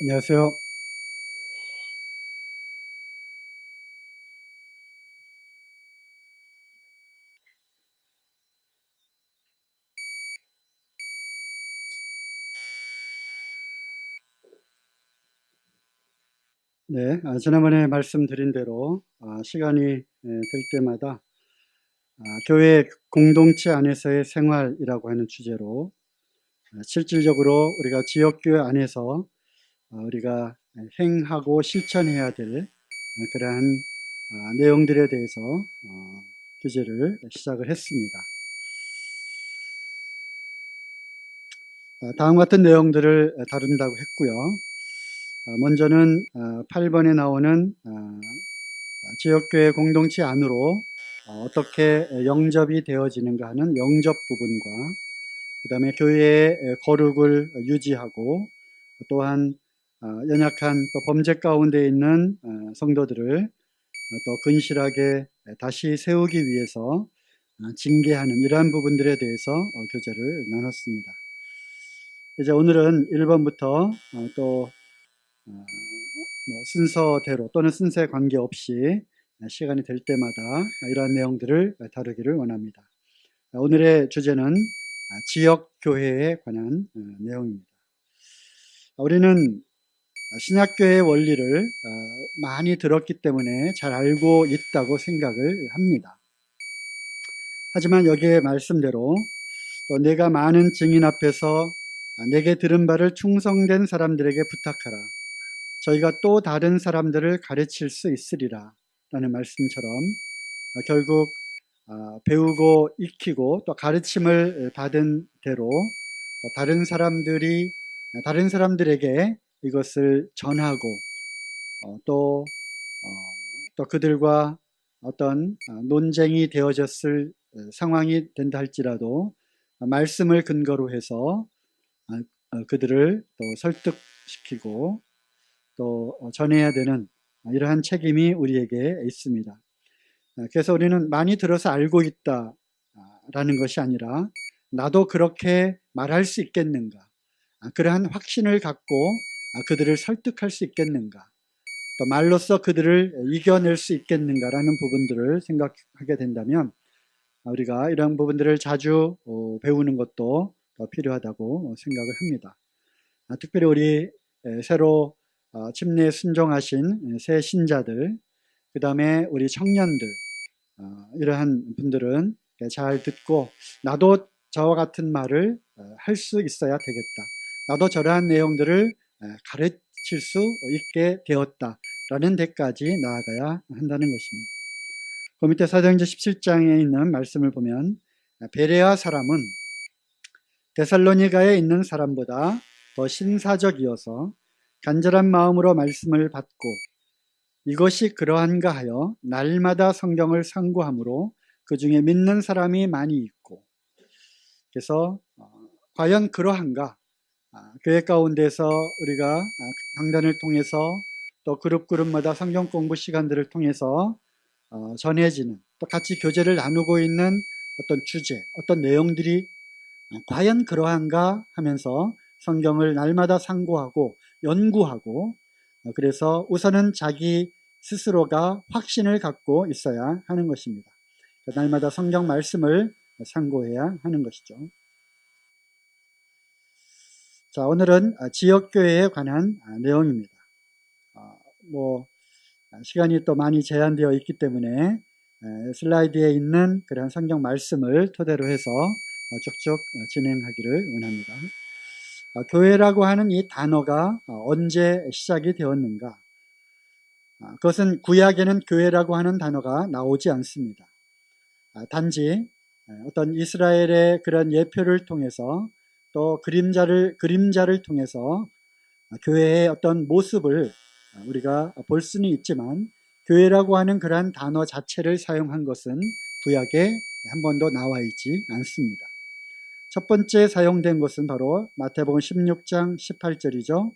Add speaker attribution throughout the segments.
Speaker 1: 안녕하세요. 네, 지난번에 말씀드린 대로 시간이 될 때마다 교회 공동체 안에서의 생활이라고 하는 주제로 실질적으로 우리가 지역교회 안에서 우리가 행하고 실천해야 될 그러한 내용들에 대해서 교제를 시작을 했습니다. 다음 같은 내용들을 다룬다고 했고요. 먼저는 8번에 나오는 지역교회 공동체 안으로 어떻게 영접이 되어지는가 하는 영접 부분과 그 다음에 교회의 거룩을 유지하고 또한 연약한 또 범죄 가운데 있는 성도들을 또 근실하게 다시 세우기 위해서 징계하는 이러한 부분들에 대해서 교제를 나눴습니다. 이제 오늘은 1번부터 또 순서대로 또는 순서에 관계없이 시간이 될 때마다 이러한 내용들을 다루기를 원합니다. 오늘의 주제는 지역교회에 관한 내용입니다. 우리는 신약교회의 원리를 많이 들었기 때문에 잘 알고 있다고 생각을 합니다. 하지만 여기에 말씀대로 또 내가 많은 증인 앞에서 내게 들은 바를 충성된 사람들에게 부탁하라. 저희가 또 다른 사람들을 가르칠 수 있으리라 라는 말씀처럼 결국 배우고 익히고 또 가르침을 받은 대로 다른 사람들에게 이것을 전하고 또 그들과 어떤 논쟁이 되어졌을 상황이 된다 할지라도 말씀을 근거로 해서 그들을 또 설득시키고 또 전해야 되는 이러한 책임이 우리에게 있습니다. 그래서 우리는 많이 들어서 알고 있다라는 것이 아니라 나도 그렇게 말할 수 있겠는가, 그러한 확신을 갖고 그들을 설득할 수 있겠는가, 또 말로써 그들을 이겨낼 수 있겠는가라는 부분들을 생각하게 된다면 우리가 이런 부분들을 자주 배우는 것도 필요하다고 생각을 합니다. 특별히 우리 새로 침례에 순종하신 새 신자들, 그 다음에 우리 청년들, 이러한 분들은 잘 듣고 나도 저와 같은 말을 할 수 있어야 되겠다. 나도 저러한 내용들을 가르칠 수 있게 되었다라는 데까지 나아가야 한다는 것입니다. 그 밑에 사도행전 17장에 있는 말씀을 보면 베레아 사람은 데살로니가에 있는 사람보다 더 신사적이어서 간절한 마음으로 말씀을 받고 이것이 그러한가 하여 날마다 성경을 상고함으로 그 중에 믿는 사람이 많이 있고, 그래서 과연 그러한가, 교회 가운데서 우리가 강단을 통해서 또 그룹마다 성경 공부 시간들을 통해서 전해지는 또 같이 교제를 나누고 있는 어떤 주제, 어떤 내용들이 과연 그러한가 하면서 성경을 날마다 상고하고 연구하고, 그래서 우선은 자기 스스로가 확신을 갖고 있어야 하는 것입니다. 날마다 성경 말씀을 상고해야 하는 것이죠. 자, 오늘은 지역교회에 관한 내용입니다. 시간이 또 많이 제한되어 있기 때문에 슬라이드에 있는 그런 성경 말씀을 토대로 해서 쭉쭉 진행하기를 원합니다. 교회라고 하는 이 단어가 언제 시작이 되었는가? 그것은 구약에는 교회라고 하는 단어가 나오지 않습니다. 단지 어떤 이스라엘의 그런 예표를 통해서 또 그림자를 통해서 교회의 어떤 모습을 우리가 볼 수는 있지만 교회라고 하는 그러한 단어 자체를 사용한 것은 구약에 한 번도 나와 있지 않습니다. 첫 번째 사용된 것은 바로 마태복음 16장 18절이죠.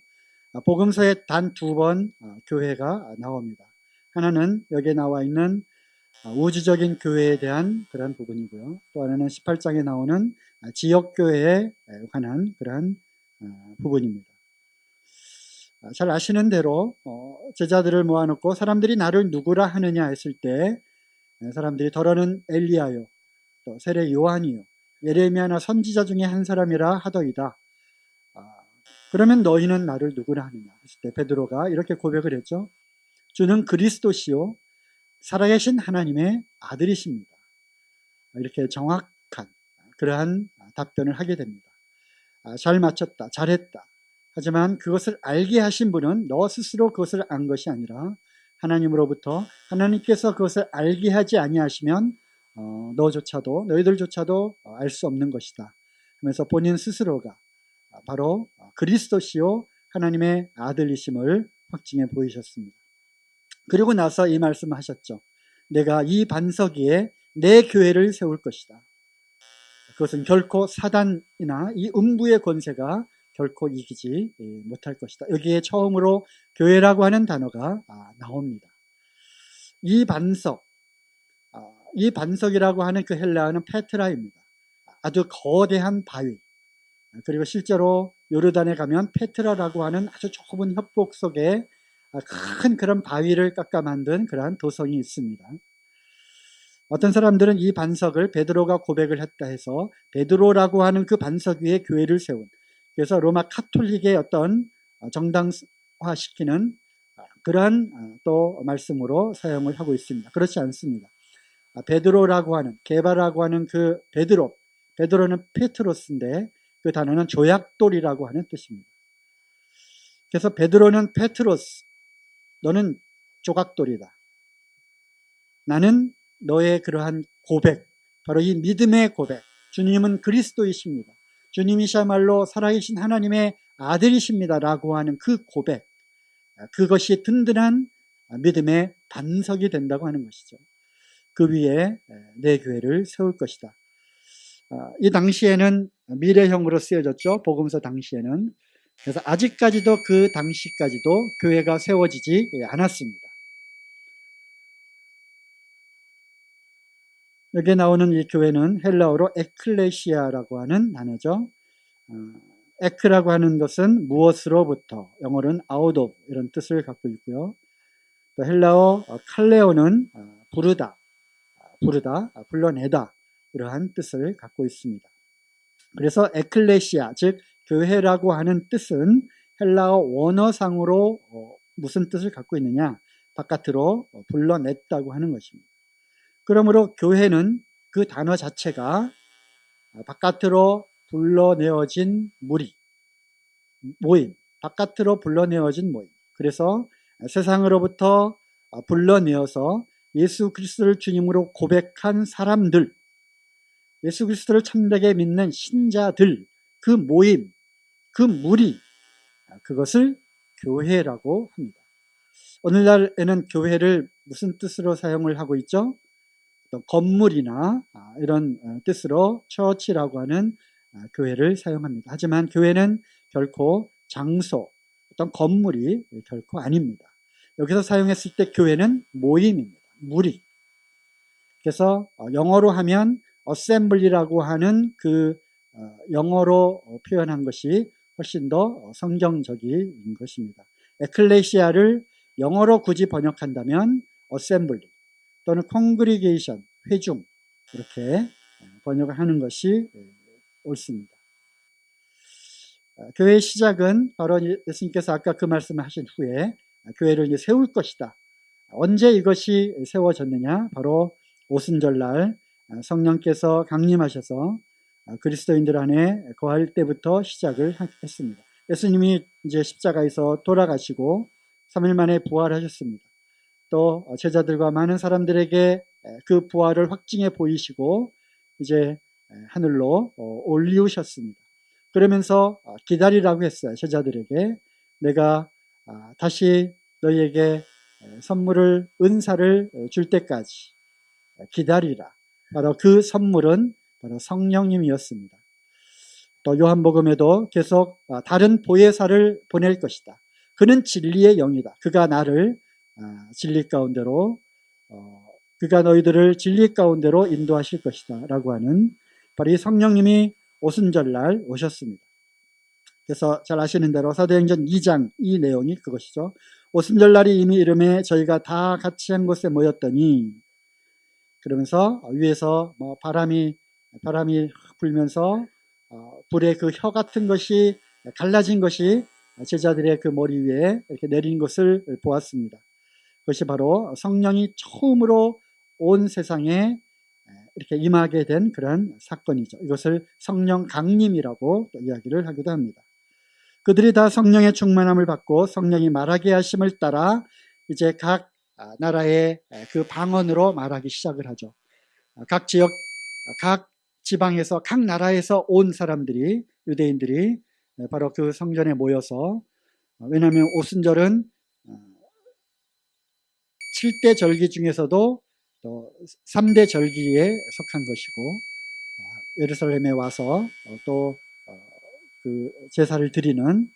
Speaker 1: 복음서에 단 2번 교회가 나옵니다. 하나는 여기에 나와 있는 우주적인 교회에 대한 그런 부분이고요. 또 하나는 18장에 나오는 지역교회에 관한 그러한 부분입니다. 잘 아시는 대로 제자들을 모아놓고 사람들이 나를 누구라 하느냐 했을 때 사람들이 더러는 엘리야요, 또 세례 요한이요, 예레미야나 선지자 중에 한 사람이라 하더이다. 그러면 너희는 나를 누구라 하느냐 했을 때 베드로가 이렇게 고백을 했죠. 주는 그리스도시요 살아계신 하나님의 아들이십니다. 이렇게 정확한 그러한 답변을 하게 됩니다. 잘 맞췄다, 잘했다. 하지만 그것을 알게 하신 분은 너 스스로 그것을 안 것이 아니라 하나님으로부터, 하나님께서 그것을 알게 하지 아니하시면 너희들조차도 알 수 없는 것이다 하면서 본인 스스로가 바로 그리스도시요 하나님의 아들이심을 확증해 보이셨습니다. 그리고 나서 이 말씀을 하셨죠. 내가 이 반석 위에 내 교회를 세울 것이다. 그것은 결코 사단이나 이 음부의 권세가 결코 이기지 못할 것이다. 여기에 처음으로 교회라고 하는 단어가 나옵니다. 이 반석이라고 하는 그 헬라어는 페트라입니다. 아주 거대한 바위. 그리고 실제로 요르단에 가면 페트라라고 하는 아주 좁은 협곡 속에 큰 그런 바위를 깎아 만든 그러한 도성이 있습니다. 어떤 사람들은 이 반석을 베드로가 고백을 했다 해서 베드로라고 하는 그 반석 위에 교회를 세운, 그래서 로마 카톨릭의 어떤 정당화시키는 그러한 또 말씀으로 사용을 하고 있습니다. 그렇지 않습니다. 베드로라고 하는, 게바라고 하는 그 베드로는 페트로스인데 그 단어는 조약돌이라고 하는 뜻입니다. 그래서 베드로는 페트로스, 너는 조각돌이다. 나는 너의 그러한 고백, 바로 이 믿음의 고백, 주님은 그리스도이십니다. 주님이시야말로 살아계신 하나님의 아들이십니다 라고 하는 그 고백, 그것이 든든한 믿음의 반석이 된다고 하는 것이죠. 그 위에 내 교회를 세울 것이다. 이 당시에는 미래형으로 쓰여졌죠. 복음서 당시에는. 그래서 아직까지도 그 당시까지도 교회가 세워지지 않았습니다. 여기에 나오는 이 교회는 헬라어로 에클레시아라고 하는 단어죠. 에크라고 하는 것은 무엇으로부터, 영어로는 out of 이런 뜻을 갖고 있고요. 또 헬라어 칼레오는 부르다, 불러내다 이러한 뜻을 갖고 있습니다. 그래서 에클레시아, 즉 교회라고 하는 뜻은 헬라어 원어상으로 무슨 뜻을 갖고 있느냐, 바깥으로 불러냈다고 하는 것입니다. 그러므로 교회는 그 단어 자체가 바깥으로 불러내어진 모임, 바깥으로 불러내어진 모임. 그래서 세상으로부터 불러내어서 예수 그리스도를 주님으로 고백한 사람들, 예수 그리스도를 참되게 믿는 신자들, 그 모임, 그 무리, 그것을 교회라고 합니다. 오늘날에는 교회를 무슨 뜻으로 사용을 하고 있죠? 건물이나 이런 뜻으로 처치라고 하는 교회를 사용합니다. 하지만 교회는 결코 장소, 어떤 건물이 결코 아닙니다. 여기서 사용했을 때 교회는 모임입니다. 무리. 그래서 영어로 하면 assembly라고 하는 그 영어로 표현한 것이 훨씬 더 성경적인 것입니다. 에클레시아를 영어로 굳이 번역한다면 assembly 또는 congregation, 회중 이렇게 번역을 하는 것이 옳습니다. 교회의 시작은 바로 예수님께서 아까 그 말씀을 하신 후에 교회를 이제 세울 것이다. 언제 이것이 세워졌느냐? 바로 오순절날 성령께서 강림하셔서 그리스도인들 안에 거할 때부터 시작을 했습니다. 예수님이 이제 십자가에서 돌아가시고 3일 만에 부활하셨습니다. 또 제자들과 많은 사람들에게 그 부활을 확증해 보이시고 이제 하늘로 올리우셨습니다. 그러면서 기다리라고 했어요. 제자들에게 내가 다시 너희에게 선물을, 은사를 줄 때까지 기다리라. 바로 그 선물은 바로 성령님이었습니다. 또 요한복음에도 계속 다른 보혜사를 보낼 것이다. 그는 진리의 영이다. 그가 나를 진리 가운데로 그가 너희들을 진리 가운데로 인도하실 것이다 라고 하는 바로 이 성령님이 오순절날 오셨습니다. 그래서 잘 아시는 대로 사도행전 2장 이 내용이 그것이죠. 오순절날이 이미 이름에 저희가 다 같이 한 곳에 모였더니, 그러면서 위에서 뭐 바람이 불면서 불의 그 혀 같은 것이 갈라진 것이 제자들의 그 머리 위에 이렇게 내린 것을 보았습니다. 그것이 바로 성령이 처음으로 온 세상에 이렇게 임하게 된 그런 사건이죠. 이것을 성령 강림이라고 이야기를 하기도 합니다. 그들이 다 성령의 충만함을 받고 성령이 말하게 하심을 따라 이제 각 나라의 그 방언으로 말하기 시작을 하죠. 각 지역, 각 지방에서, 각 나라에서 온 사람들이, 유대인들이 바로 그 성전에 모여서, 왜냐하면 오순절은 7대 절기 중에서도 또 3대 절기에 속한 것이고, 예루살렘에 와서 또 그 제사를 드리는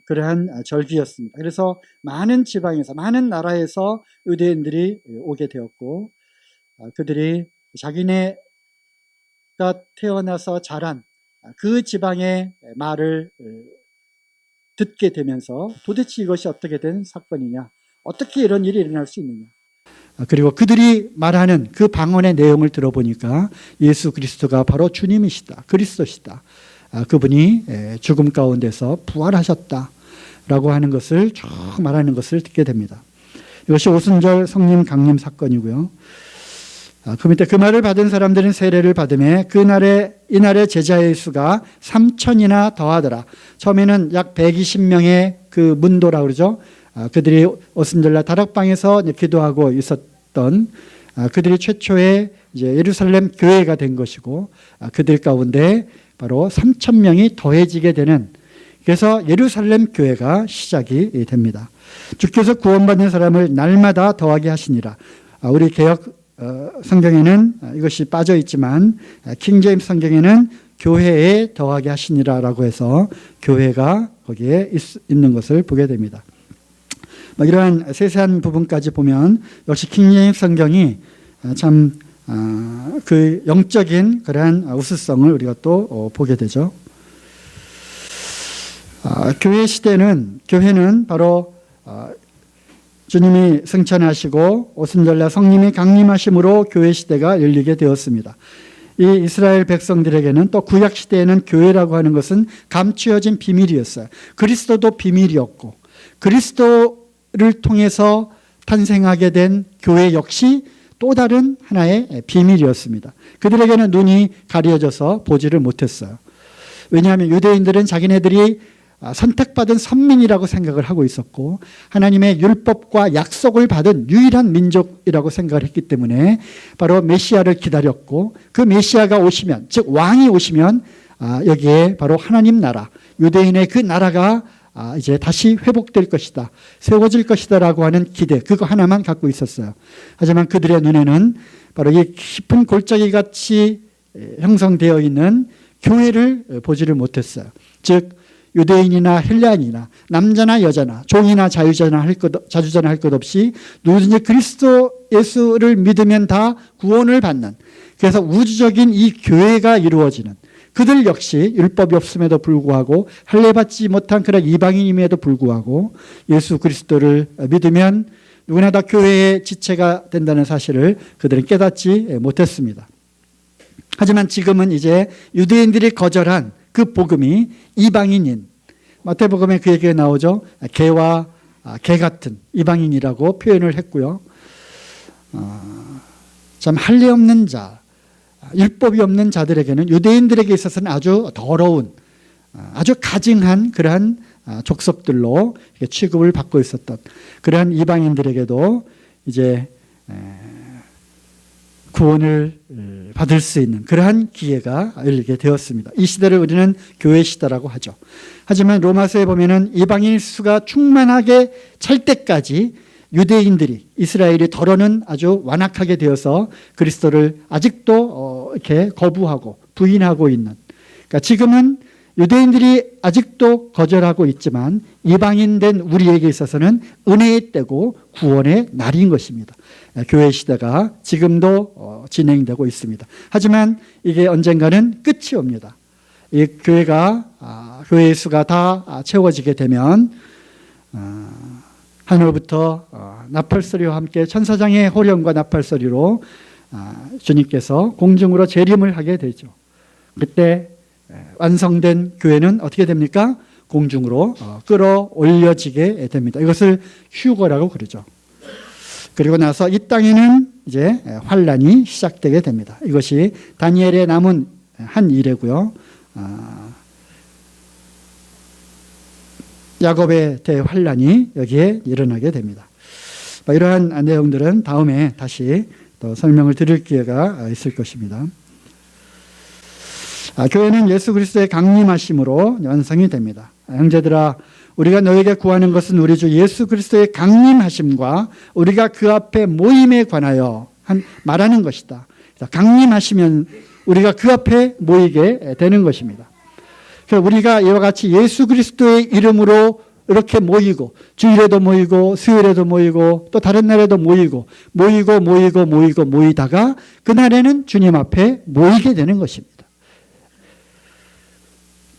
Speaker 1: 그러한 절기였습니다. 그래서 많은 지방에서, 많은 나라에서 유대인들이 오게 되었고, 그들이 자기네가 태어나서 자란 그 지방의 말을 듣게 되면서 도대체 이것이 어떻게 된 사건이냐, 어떻게 이런 일이 일어날 수 있느냐, 그리고 그들이 말하는 그 방언의 내용을 들어보니까 예수 그리스도가 바로 주님이시다, 그리스도시다, 그분이 죽음 가운데서 부활하셨다라고 하는 것을 쭉 말하는 것을 듣게 됩니다. 이것이 오순절 성령 강림 사건이고요. 그 밑에 그 말을 받은 사람들은 세례를 받음에 이날의 제자의 수가 3,000이나 더하더라. 처음에는 약 120명의 그 문도라고 그러죠. 그들이 오순절날 다락방에서 기도하고 있었던 그들이 최초의 이제 예루살렘 교회가 된 것이고, 그들 가운데 바로 3,000명이 더해지게 되는, 그래서 예루살렘 교회가 시작이 됩니다. 주께서 구원받는 사람을 날마다 더하게 하시니라. 우리 개역 성경에는 이것이 빠져 있지만 킹제임스 성경에는 교회에 더하게 하시니라라고 해서 교회가 거기에 있는 것을 보게 됩니다. 이러한 세세한 부분까지 보면 역시 킹제임스 성경이 참 그 영적인 그러한 우수성을 우리가 또 보게 되죠. 교회는 바로 주님이 승천하시고 오순절날 성령이 강림하심으로 교회 시대가 열리게 되었습니다. 이 이스라엘 백성들에게는 또 구약 시대에는 교회라고 하는 것은 감추어진 비밀이었어요. 그리스도도 비밀이었고, 그리스도를 통해서 탄생하게 된 교회 역시 또 다른 하나의 비밀이었습니다. 그들에게는 눈이 가려져서 보지를 못했어요. 왜냐하면 유대인들은 자기네들이 선택받은 선민이라고 생각을 하고 있었고, 하나님의 율법과 약속을 받은 유일한 민족이라고 생각을 했기 때문에 바로 메시아를 기다렸고, 그 메시아가 오시면, 즉 왕이 오시면 여기에 바로 하나님 나라, 유대인의 그 나라가 이제 다시 회복될 것이다, 세워질 것이다 라고 하는 기대, 그거 하나만 갖고 있었어요. 하지만 그들의 눈에는 바로 이 깊은 골짜기 같이 형성되어 있는 교회를 보지를 못했어요. 즉 유대인이나 헬라인이나 남자나 여자나 종이나 자유자나 할 것 없이 누구든지 그리스도 예수를 믿으면 다 구원을 받는, 그래서 우주적인 이 교회가 이루어지는, 그들 역시 율법이 없음에도 불구하고 할례받지 못한 그런 이방인임에도 불구하고 예수 그리스도를 믿으면 누구나 다 교회의 지체가 된다는 사실을 그들은 깨닫지 못했습니다. 하지만 지금은 이제 유대인들이 거절한 그 복음이 이방인인, 마태복음에 그 얘기가 나오죠. 개와 개 같은 이방인이라고 표현을 했고요. 참 할례 없는 자, 율법이 없는 자들에게는, 유대인들에게 있어서는 아주 더러운, 아주 가증한 그러한 족속들로 취급을 받고 있었던 그러한 이방인들에게도 이제 구원을 받을 수 있는 그러한 기회가 열리게 되었습니다. 이 시대를 우리는 교회 시대라고 하죠. 하지만 로마서에 보면은 이방인 수가 충만하게 찰 때까지 유대인들이, 이스라엘이 더러는 아주 완악하게 되어서 그리스도를 아직도 이렇게 거부하고 부인하고 있는, 그러니까 지금은 유대인들이 아직도 거절하고 있지만 이방인된 우리에게 있어서는 은혜의 때고 구원의 날인 것입니다. 교회 시대가 지금도 진행되고 있습니다. 하지만 이게 언젠가는 끝이 옵니다. 이 교회가 교회의 수가 다 채워지게 되면 하늘부터 나팔소리와 함께 천사장의 호령과 나팔소리로 주님께서 공중으로 재림을 하게 되죠. 그때 완성된 교회는 어떻게 됩니까? 공중으로 끌어올려지게 됩니다. 이것을 휴거라고 그러죠. 그리고 나서 이 땅에는 이제 환란이 시작되게 됩니다. 이것이 다니엘에 남은 한 일이고요. 야곱의 대환란이 여기에 일어나게 됩니다. 이러한 내용들은 다음에 다시 또 설명을 드릴 기회가 있을 것입니다. 교회는 예수 그리스도의 강림하심으로 완성이 됩니다. 형제들아, 우리가 너에게 구하는 것은 우리 주 예수 그리스도의 강림하심과 우리가 그 앞에 모임에 관하여 말하는 것이다. 강림하시면 우리가 그 앞에 모이게 되는 것입니다. 우리가 이와 같이 예수 그리스도의 이름으로 이렇게 모이고, 주일에도 모이고 수요일에도 모이고 또 다른 날에도 모이다가 그날에는 주님 앞에 모이게 되는 것입니다.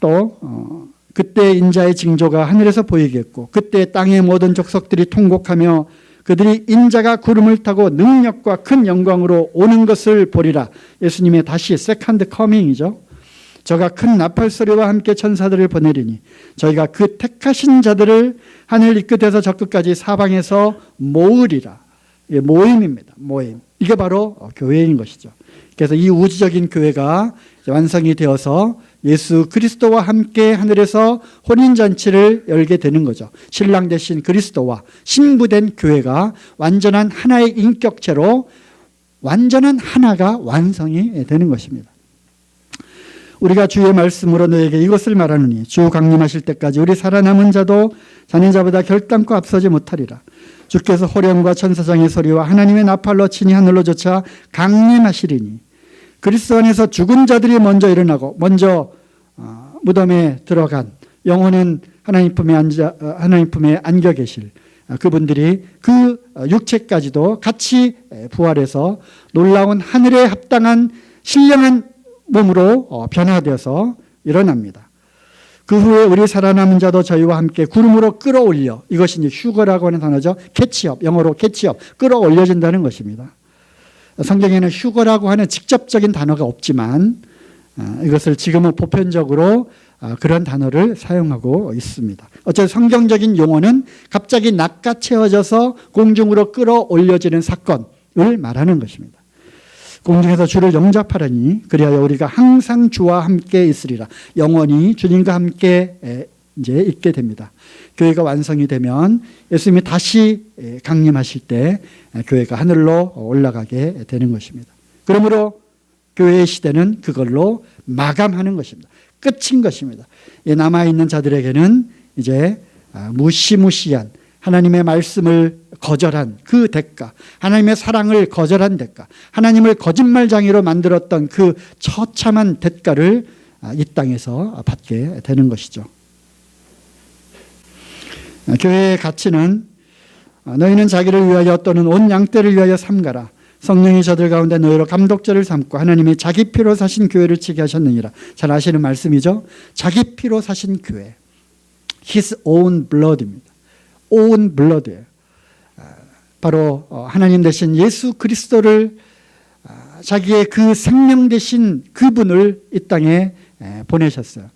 Speaker 1: 또 그때 인자의 징조가 하늘에서 보이겠고, 그때 땅의 모든 족속들이 통곡하며 그들이 인자가 구름을 타고 능력과 큰 영광으로 오는 것을 보리라. 예수님의 다시 세컨드 커밍이죠. 저가 큰 나팔소리와 함께 천사들을 보내리니 저희가 그 택하신 자들을 하늘 이 끝에서 저 끝까지 사방에서 모으리라. 이게 모임입니다. 모임. 이게 바로 교회인 것이죠. 그래서 이 우주적인 교회가 완성이 되어서 예수 그리스도와 함께 하늘에서 혼인잔치를 열게 되는 거죠. 신랑 되신 그리스도와 신부된 교회가 완전한 하나의 인격체로 완전한 하나가 완성이 되는 것입니다. 우리가 주의 말씀으로 너에게 이것을 말하노니 주 강림하실 때까지 우리 살아남은 자도 자는 자보다 결단코 앞서지 못하리라. 주께서 호령과 천사장의 소리와 하나님의 나팔로 친히 하늘로 쫓아 강림하시리니 그리스도 안에서 죽은 자들이 먼저 일어나고 먼저 무덤에 들어간 영혼은 하나님 품에 안겨 계실 그분들이 그 육체까지도 같이 부활해서 놀라운 하늘에 합당한 신령한 몸으로 변화되어서 일어납니다. 그 후에 우리 살아남은 자도 저희와 함께 구름으로 끌어올려, 이것이 이제 휴거라고 하는 단어죠. 캐치업, 영어로 캐치업, 끌어올려진다는 것입니다. 성경에는 휴거라고 하는 직접적인 단어가 없지만 이것을 지금은 보편적으로 그런 단어를 사용하고 있습니다. 어쨌든 성경적인 용어는 갑자기 낚아채워져서 공중으로 끌어올려지는 사건을 말하는 것입니다. 공중에서 주를 영접하라니 그리하여 우리가 항상 주와 함께 있으리라. 영원히 주님과 함께 이제 있게 됩니다. 교회가 완성이 되면 예수님이 다시 강림하실 때 교회가 하늘로 올라가게 되는 것입니다. 그러므로 교회의 시대는 그걸로 마감하는 것입니다. 끝인 것입니다. 남아있는 자들에게는 이제 무시무시한 하나님의 말씀을 거절한 그 대가, 하나님의 사랑을 거절한 대가, 하나님을 거짓말장애로 만들었던 그 처참한 대가를 이 땅에서 받게 되는 것이죠. 교회의 가치는 너희는 자기를 위하여 또는 온 양떼를 위하여 삼가라. 성령이 저들 가운데 너희로 감독자를 삼고 하나님이 자기 피로 사신 교회를 치게 하셨느니라. 잘 아시는 말씀이죠. 자기 피로 사신 교회. His own blood입니다. own blood예요. 바로 하나님 대신 예수 그리스도를 자기의 그 생명 대신 그분을 이 땅에 보내셨어요.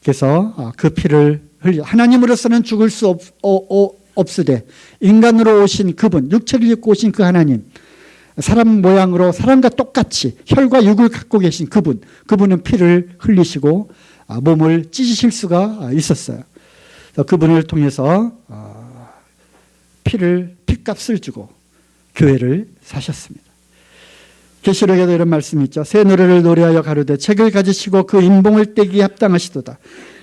Speaker 1: 그래서 그 피를 흘려 하나님으로서는 죽을 수 없으되 인간으로 오신 그분, 육체를 입고 오신 그 하나님, 사람 모양으로 사람과 똑같이 혈과 육을 갖고 계신 그분은 피를 흘리시고 몸을 찢으실 수가 있었어요. 그분을 통해서 피값을 주고 교회를 사셨습니다. 계시록에도 이런 말씀이 있죠. 새 노래를 노래하여 가로되 책을 가지시고 그 인봉을 떼기에 합당하시도다.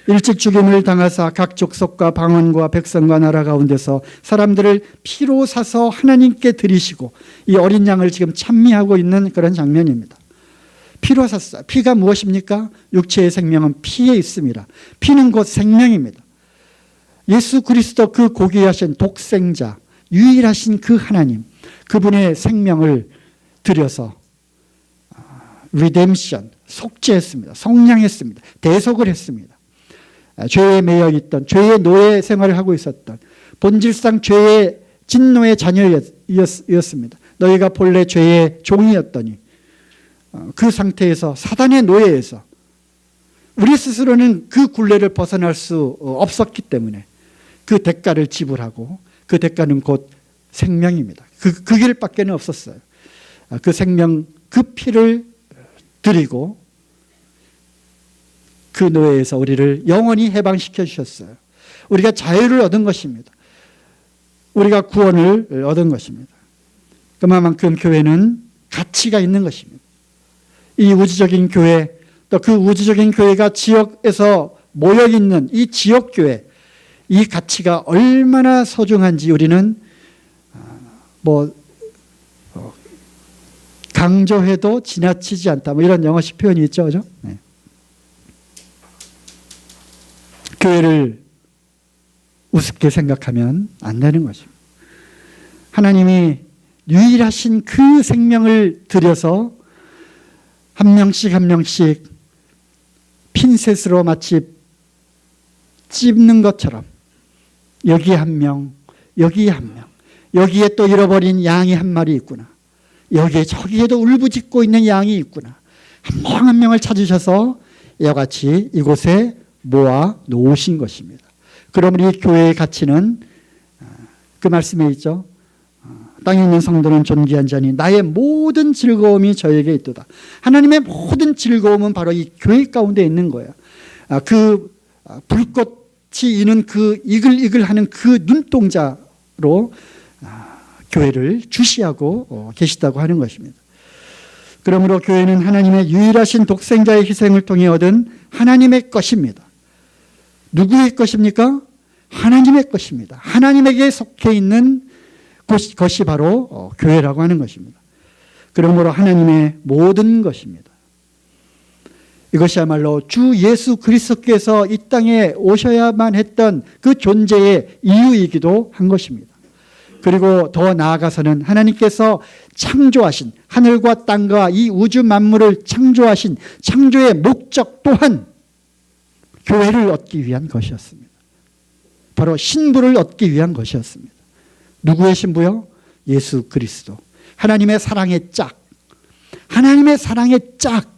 Speaker 1: 일찍 죽임을 당하사 각 족속과 방언과 백성과 나라 가운데서 사람들을 피로 사서 하나님께 드리시고, 이 어린 양을 지금 찬미하고 있는 그런 장면입니다. 피로 샀어요. 피가 무엇입니까? 육체의 생명은 피에 있습니다. 피는 곧 생명입니다. 예수 그리스도 그 고귀하신 독생자, 유일하신 그 하나님, 그분의 생명을 들여서 리뎀션, 속죄했습니다. 속량했습니다. 대속을 했습니다. 죄에 매여 있던, 죄의 노예 생활을 하고 있었던, 본질상 죄의 진노의 자녀였습니다. 너희가 본래 죄의 종이었더니, 그 상태에서 사단의 노예에서 우리 스스로는 그 굴레를 벗어날 수 없었기 때문에 그 대가를 지불하고, 그 대가는 곧 생명입니다. 그 길밖에 없었어요. 그 생명, 그 피를 드리고 그 노예에서 우리를 영원히 해방시켜 주셨어요. 우리가 자유를 얻은 것입니다. 우리가 구원을 얻은 것입니다. 그만큼 교회는 가치가 있는 것입니다. 이 우주적인 교회, 또 그 우주적인 교회가 지역에서 모여있는 이 지역교회, 이 가치가 얼마나 소중한지 우리는 강조해도 지나치지 않다. 이런 영어식 표현이 있죠. 그죠? 네. 교회를 우습게 생각하면 안 되는 것입니다. 하나님이 유일하신 그 생명을 들여서 한 명씩 한 명씩 핀셋으로 마치 찝는 것처럼 여기 한 명, 여기 한 명, 여기에 또 잃어버린 양이 한 마리 있구나. 여기에 저기에도 울부짖고 있는 양이 있구나. 한 명 한 명을 찾으셔서 이와 같이 이곳에 모아 놓으신 것입니다. 그러므로 이 교회의 가치는 그 말씀에 있죠. 땅에 있는 성도는 존귀한 자니 나의 모든 즐거움이 저에게 있도다. 하나님의 모든 즐거움은 바로 이 교회 가운데 있는 거예요. 그 불꽃이 이는 그 이글이글하는 그 눈동자로 교회를 주시하고 계시다고 하는 것입니다. 그러므로 교회는 하나님의 유일하신 독생자의 희생을 통해 얻은 하나님의 것입니다. 누구의 것입니까? 하나님의 것입니다. 하나님에게 속해 있는 것이 바로 교회라고 하는 것입니다. 그러므로 하나님의 모든 것입니다. 이것이야말로 주 예수 그리스도께서 이 땅에 오셔야만 했던 그 존재의 이유이기도 한 것입니다. 그리고 더 나아가서는 하나님께서 창조하신 하늘과 땅과 이 우주 만물을 창조하신 창조의 목적 또한 교회를 얻기 위한 것이었습니다. 바로 신부를 얻기 위한 것이었습니다. 누구의 신부요? 예수 그리스도. 하나님의 사랑의 짝. 하나님의 사랑의 짝.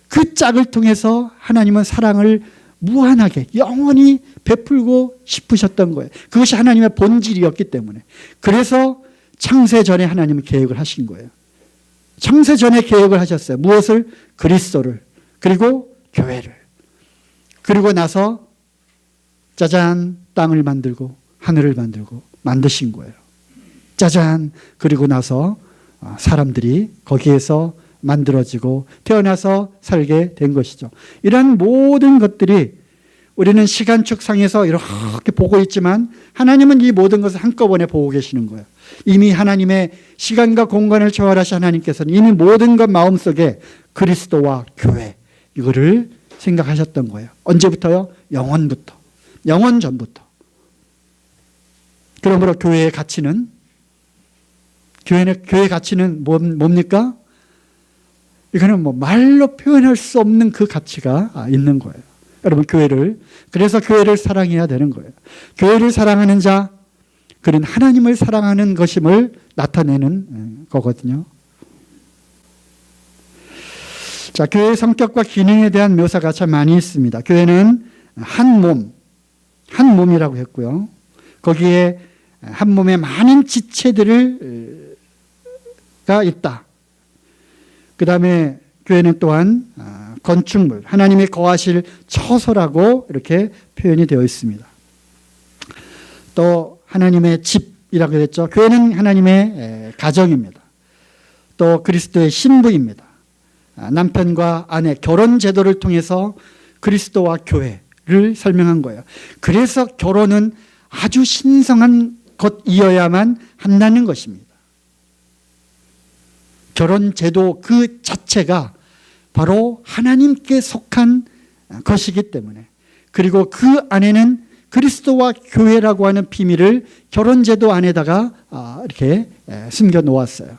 Speaker 1: 그 짝을 통해서 하나님은 사랑을 무한하게 영원히 베풀고 싶으셨던 거예요. 그것이 하나님의 본질이었기 때문에. 그래서 창세 전에 하나님은 계획을 하신 거예요. 창세 전에 계획을 하셨어요. 무엇을? 그리스도를. 그리고 교회를. 그리고 나서 짜잔 땅을 만들고 하늘을 만들고 만드신 거예요. 짜잔. 그리고 나서 사람들이 거기에서 만들어지고 태어나서 살게 된 것이죠. 이런 모든 것들이 우리는 시간축상에서 이렇게 보고 있지만 하나님은 이 모든 것을 한꺼번에 보고 계시는 거예요. 이미 하나님의 시간과 공간을 초월하신 하나님께서는 이미 모든 것 마음속에 그리스도와 교회 이거를 생각하셨던 거예요. 언제부터요? 영원부터. 영원 전부터. 그러므로 교회의 가치는 교회의 가치는 뭡니까? 이거는 말로 표현할 수 없는 그 가치가 있는 거예요. 여러분 그래서 교회를 사랑해야 되는 거예요. 교회를 사랑하는 자, 그는 하나님을 사랑하는 것임을 나타내는 거거든요. 자, 교회의 성격과 기능에 대한 묘사가 참 많이 있습니다. 교회는 한 몸이라고 했고요. 거기에 한 몸에 많은 지체들가 있다. 그 다음에 교회는 또한 건축물, 하나님의 거하실 처소라고 이렇게 표현이 되어 있습니다. 또 하나님의 집이라고 했죠. 교회는 하나님의 가정입니다. 또 그리스도의 신부입니다. 남편과 아내 결혼 제도를 통해서 그리스도와 교회를 설명한 거예요. 그래서 결혼은 아주 신성한 것이어야만 한다는 것입니다. 결혼 제도 그 자체가 바로 하나님께 속한 것이기 때문에, 그리고 그 안에는 그리스도와 교회라고 하는 비밀을 결혼 제도 안에다가 이렇게 숨겨 놓았어요.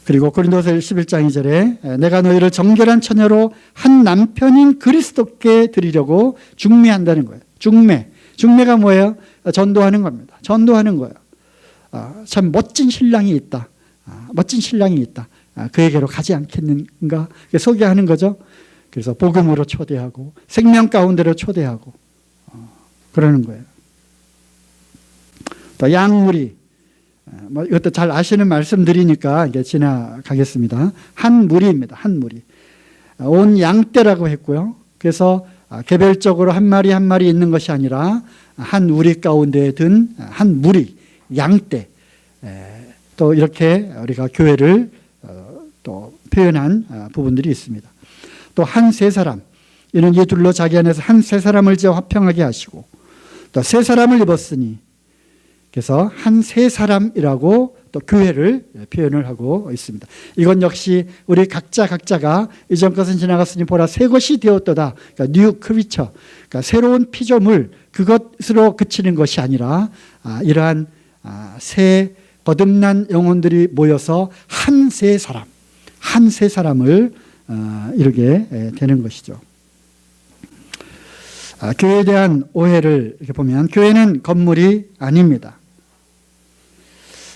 Speaker 1: 그리고 고린도서 11장 2절에 내가 너희를 정결한 처녀로 한 남편인 그리스도께 드리려고 중매한다는 거예요. 중매가 뭐예요? 전도하는 겁니다. 전도하는 거예요. 참 멋진 신랑이 있다. 멋진 신랑이 있다. 그에게로 가지 않겠는가? 소개하는 거죠. 그래서 복음으로 초대하고 생명 가운데로 초대하고 그러는 거예요. 또 양무리, 이것도 잘 아시는 말씀드리니까 이제 지나가겠습니다. 한 무리입니다. 한 무리. 온 양떼라고 했고요. 그래서 개별적으로 한 마리 한 마리 있는 것이 아니라 한 우리 가운데에 든 한 무리, 양떼. 또 이렇게 우리가 교회를 또 표현한 부분들이 있습니다. 또 한 세 사람, 이는 이 둘로 자기 안에서 한 세 사람을 지어 화평하게 하시고 또 세 사람을 입었으니 그래서 한 세 사람이라고 또 교회를 표현을 하고 있습니다. 이건 역시 우리 각자가 이전 것은 지나갔으니 보라 새 것이 되었도다. 그러니까 뉴 크리처, 그러니까 새로운 피조물, 그것으로 그치는 것이 아니라 이러한 새 거듭난 영혼들이 모여서 한 세 사람을 이루게 되는 것이죠. 교회에 대한 오해를 이렇게 보면 교회는 건물이 아닙니다.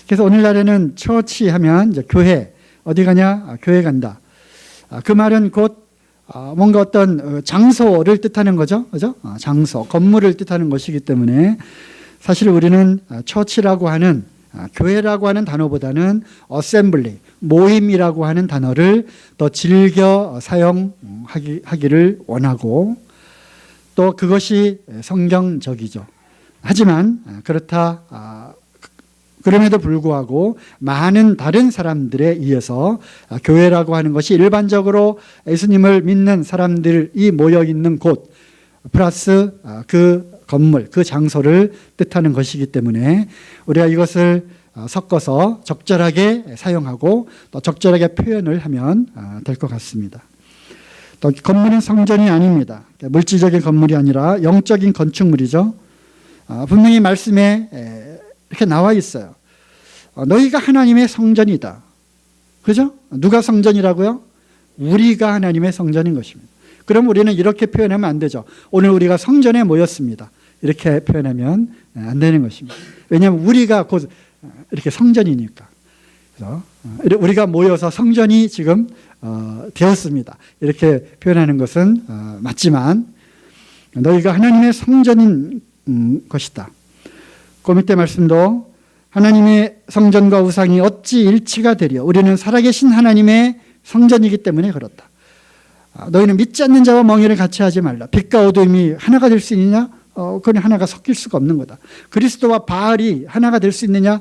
Speaker 1: 그래서 오늘날에는 처치 하면 이제 교회, 어디 가냐? 교회 간다. 그 말은 곧 뭔가 어떤 장소를 뜻하는 거죠. 그죠? 장소, 건물을 뜻하는 것이기 때문에 사실 우리는 처치라고 하는 교회라고 하는 단어보다는 어셈블리, 모임이라고 하는 단어를 더 즐겨 사용하기를 원하고 또 그것이 성경적이죠. 하지만 그럼에도 불구하고 많은 다른 사람들에 의해서 교회라고 하는 것이 일반적으로 예수님을 믿는 사람들이 모여 있는 곳 플러스 그 건물, 그 장소를 뜻하는 것이기 때문에 우리가 이것을 섞어서 적절하게 사용하고 또 적절하게 표현을 하면 될 것 같습니다. 또 건물은 성전이 아닙니다. 물질적인 건물이 아니라 영적인 건축물이죠. 분명히 말씀에 이렇게 나와 있어요. 너희가 하나님의 성전이다. 그죠? 누가 성전이라고요? 우리가 하나님의 성전인 것입니다. 그럼 우리는 이렇게 표현하면 안 되죠. 오늘 우리가 성전에 모였습니다. 이렇게 표현하면 안 되는 것입니다. 왜냐하면 우리가 곧 이렇게 성전이니까. 그래서 우리가 모여서 성전이 지금 되었습니다. 이렇게 표현하는 것은 맞지만 너희가 하나님의 성전인 것이다. 그 밑에 말씀도 하나님의 성전과 우상이 어찌 일치가 되려 우리는 살아계신 하나님의 성전이기 때문에 그렇다. 너희는 믿지 않는 자와 멍에를 같이 하지 말라. 빛과 어둠이 하나가 될 수 있느냐? 그건 하나가 섞일 수가 없는 거다. 그리스도와 바알이 하나가 될 수 있느냐?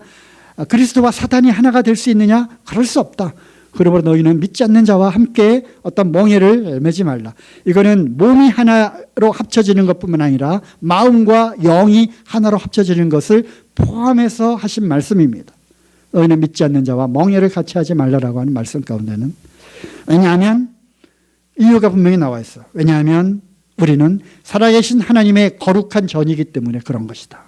Speaker 1: 그리스도와 사단이 하나가 될 수 있느냐? 그럴 수 없다. 그러므로 너희는 믿지 않는 자와 함께 어떤 멍에를 매지 말라. 이거는 몸이 하나로 합쳐지는 것뿐만 아니라 마음과 영이 하나로 합쳐지는 것을 포함해서 하신 말씀입니다. 너희는 믿지 않는 자와 멍에를 같이 하지 말라라고 하는 말씀 가운데는 왜냐하면 이유가 분명히 나와 있어. 왜냐하면 우리는 살아계신 하나님의 거룩한 전이기 때문에 그런 것이다.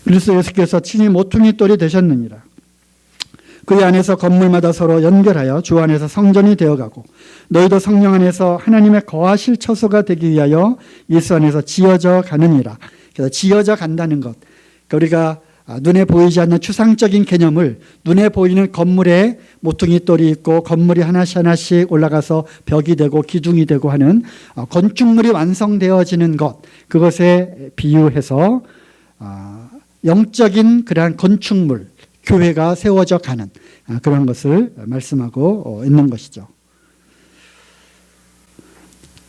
Speaker 1: 그리스도 예수께서 친히 모퉁이 돌이 되셨느니라. 그 안에서 건물마다 서로 연결하여 주 안에서 성전이 되어가고 너희도 성령 안에서 하나님의 거하실 처소가 되기 위하여 예수 안에서 지어져 가느니라. 그래서 지어져 간다는 것. 그러니까 우리가 눈에 보이지 않는 추상적인 개념을 눈에 보이는 건물에 모퉁이 돌이 있고 건물이 하나씩 올라가서 벽이 되고 기둥이 되고 하는 건축물이 완성되어지는 것, 그것에 비유해서 영적인 그러한 건축물, 교회가 세워져 가는 그런 것을 말씀하고 있는 것이죠.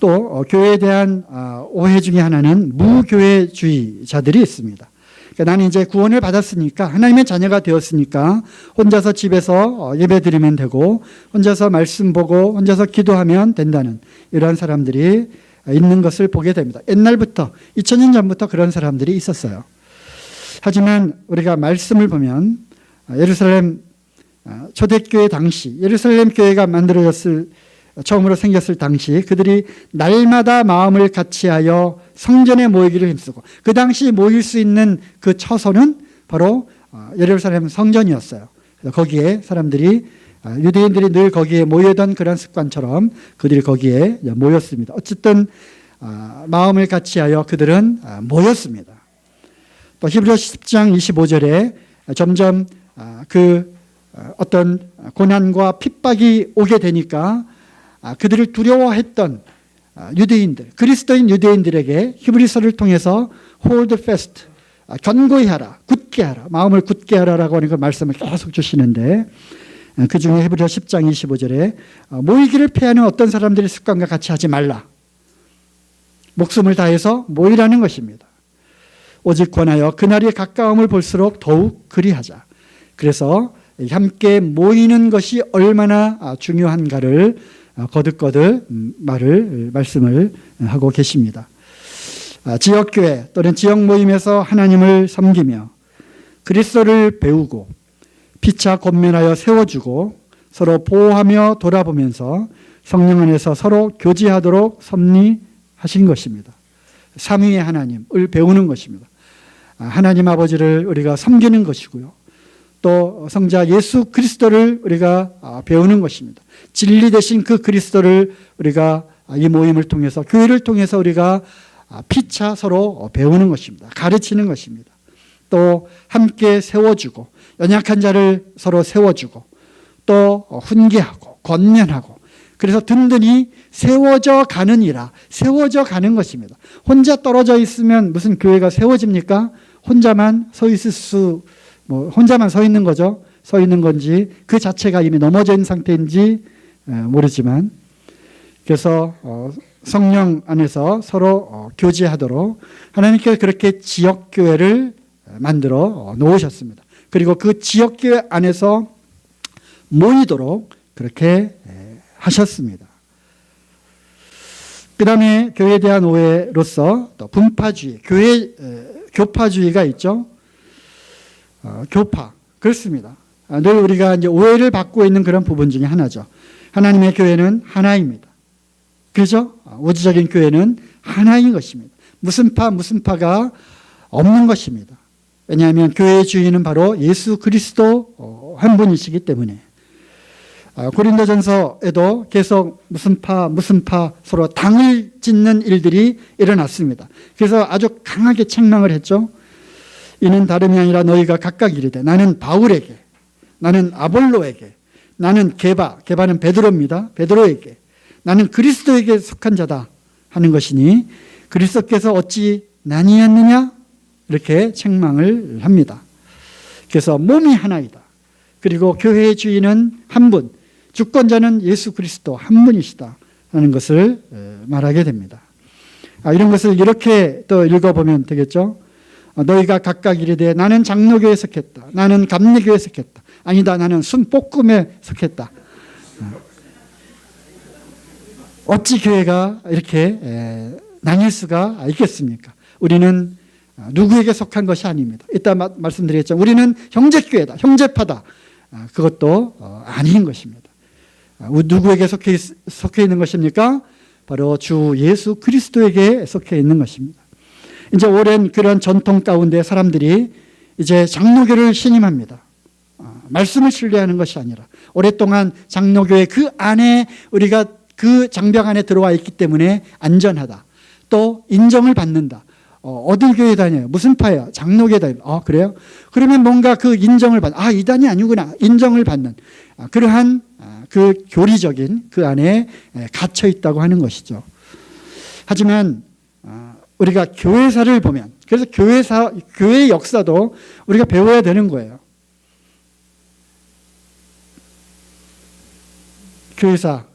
Speaker 1: 또 교회에 대한 오해 중에 하나는 무교회주의자들이 있습니다. 그러니까 나는 이제 구원을 받았으니까 하나님의 자녀가 되었으니까 혼자서 집에서 예배 드리면 되고 혼자서 말씀 보고 혼자서 기도하면 된다는 이런 사람들이 있는 것을 보게 됩니다. 옛날부터 2000년 전부터 그런 사람들이 있었어요. 하지만 우리가 말씀을 보면 예루살렘 초대교회 당시 예루살렘 교회가 만들어졌을 처음으로 생겼을 당시 그들이 날마다 마음을 같이하여 성전에 모이기를 힘쓰고 그 당시 모일 수 있는 그 처소는 바로 예루살렘 성전이었어요. 거기에 사람들이 유대인들이 늘 거기에 모이던 그런 습관처럼 그들이 거기에 모였습니다. 어쨌든 마음을 같이하여 그들은 모였습니다. 또 히브리서 10장 25절에 점점 그 어떤 고난과 핍박이 오게 되니까 그들을 두려워했던 유대인들, 그리스도인 유대인들에게 히브리서를 통해서 hold fast, 견고히 하라, 굳게 하라, 마음을 굳게 하라라고 하는 그 말씀을 계속 주시는데 그 중에 히브리서 10장 25절에 모이기를 피하는 어떤 사람들의 습관과 같이 하지 말라. 목숨을 다해서 모이라는 것입니다. 오직 권하여 그날이 가까움을 볼수록 더욱 그리하자. 그래서 함께 모이는 것이 얼마나 중요한가를 거듭거듭 말씀을 하고 계십니다. 지역교회 또는 지역 모임에서 하나님을 섬기며 그리스도를 배우고 피차 권면하여 세워주고 서로 보호하며 돌아보면서 성령 안에서 서로 교제하도록 섭리하신 것입니다. 삼위의 하나님을 배우는 것입니다. 하나님 아버지를 우리가 섬기는 것이고요. 또 성자 예수 그리스도를 우리가 배우는 것입니다. 진리 되신 그 그리스도를 우리가 이 모임을 통해서 교회를 통해서 우리가 피차 서로 배우는 것입니다. 가르치는 것입니다. 또 함께 세워주고 연약한 자를 서로 세워주고 또 훈계하고 권면하고 그래서 든든히 세워져 가느니라. 세워져 가는 것입니다. 혼자 떨어져 있으면 무슨 교회가 세워집니까? 혼자만 서 있을 혼자만 서 있는 거죠. 서 있는 건지 그 자체가 이미 넘어져 있는 상태인지 모르지만 그래서 성령 안에서 서로 교제하도록 하나님께서 그렇게 지역교회를 만들어 놓으셨습니다. 그리고 그 지역교회 안에서 모이도록 그렇게 하셨습니다. 그 다음에 교회에 대한 오해로서 또 분파주의, 교파주의가 있죠. 교파. 그렇습니다. 늘 우리가 이제 오해를 받고 있는 그런 부분 중에 하나죠. 하나님의 교회는 하나입니다. 그죠? 우주적인 교회는 하나인 것입니다. 무슨 파가 없는 것입니다. 왜냐하면 교회의 주인은 바로 예수 그리스도 한 분이시기 때문에. 고린도전서에도 계속 무슨 파 서로 당을 짓는 일들이 일어났습니다. 그래서 아주 강하게 책망을 했죠. 이는 다름이 아니라 너희가 각각 이르되 나는 바울에게, 나는 아볼로에게, 나는 게바는 베드로입니다. 베드로에게, 나는 그리스도에게 속한 자다 하는 것이니 그리스도께서 어찌 나뉘었느냐? 이렇게 책망을 합니다. 그래서 몸이 하나이다. 그리고 교회의 주인은 한 분, 주권자는 예수 그리스도 한 분이시다 하는 것을 말하게 됩니다. 이런 것을 이렇게 또 읽어보면 되겠죠. 너희가 각각 이르되 나는 장로교에 속했다. 나는 감리교에 속했다. 아니다. 나는 순복음에 속했다. 어찌 교회가 이렇게 나뉠 수가 있겠습니까? 우리는 누구에게 속한 것이 아닙니다. 이따 말씀드렸죠. 우리는 형제교회다. 형제파다. 그것도 아닌 것입니다. 누구에게 속해 있는 것입니까? 바로 주 예수 그리스도에게 속해 있는 것입니다. 이제 오랜 그런 전통 가운데 사람들이 이제 장로교를 신임합니다. 말씀을 신뢰하는 것이 아니라 오랫동안 장로교의 그 안에 우리가 그 장벽 안에 들어와 있기 때문에 안전하다. 또 인정을 받는다. 어딜 교회 다녀요? 무슨 파예요? 장로교에 다녀요. 그래요? 그러면 뭔가 그 인정을 받는, 이단이 아니구나. 인정을 받는 그러한 그 교리적인 그 안에 갇혀 있다고 하는 것이죠. 하지만 우리가 교회사를 보면, 그래서 교회의 역사도 우리가 배워야 되는 거예요. 교회사,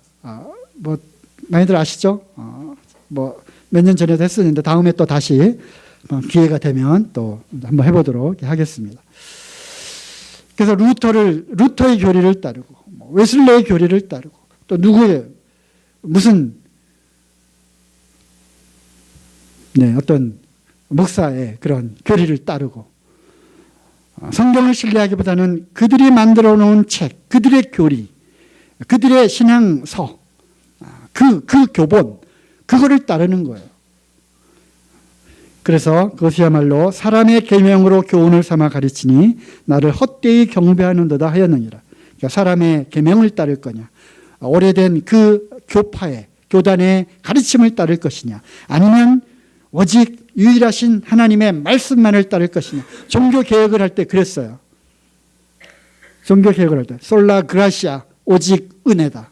Speaker 1: 많이들 아시죠? 몇 년 전에도 했었는데 다음에 또 다시 기회가 되면 또 한번 해보도록 하겠습니다. 그래서 루터의 교리를 따르고 웨슬레의 교리를 따르고 또 누구의 무슨 어떤 목사의 그런 교리를 따르고 성경을 신뢰하기보다는 그들이 만들어 놓은 책, 그들의 교리, 그들의 신앙서, 그 교본 그거를 따르는 거예요. 그래서 그것이야말로 사람의 계명으로 교훈을 삼아 가르치니 나를 헛되이 경배하는도다 하였느니라. 그러니까 사람의 계명을 따를 거냐, 오래된 그 교파의 교단의 가르침을 따를 것이냐, 아니면 오직 유일하신 하나님의 말씀만을 따를 것이냐. 종교개혁을 할 때 그랬어요. 종교개혁을 할 때 솔라 그라시아, 오직 은혜다.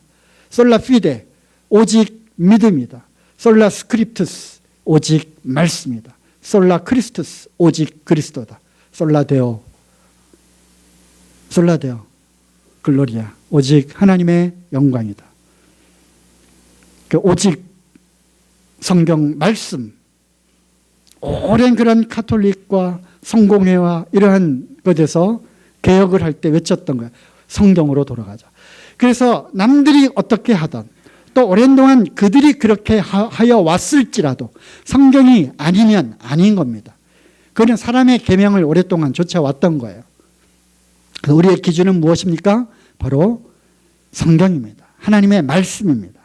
Speaker 1: 솔라 피데, 오직 믿음이다. 솔라 스크립투스, 오직 말씀이다. 솔라 크리스투스, 오직 그리스도다. 솔라 데오 글로리아, 오직 하나님의 영광이다. 오직 성경 말씀, 오랜 그런 카톨릭과 성공회와 이러한 것에서 개혁을 할 때 외쳤던 거예요. 성경으로 돌아가자. 그래서 남들이 어떻게 하던, 또 오랜 동안 그들이 그렇게 하여 왔을지라도 성경이 아니면 아닌 겁니다. 그는 사람의 계명을 오랫동안 쫓아왔던 거예요. 우리의 기준은 무엇입니까? 바로 성경입니다. 하나님의 말씀입니다.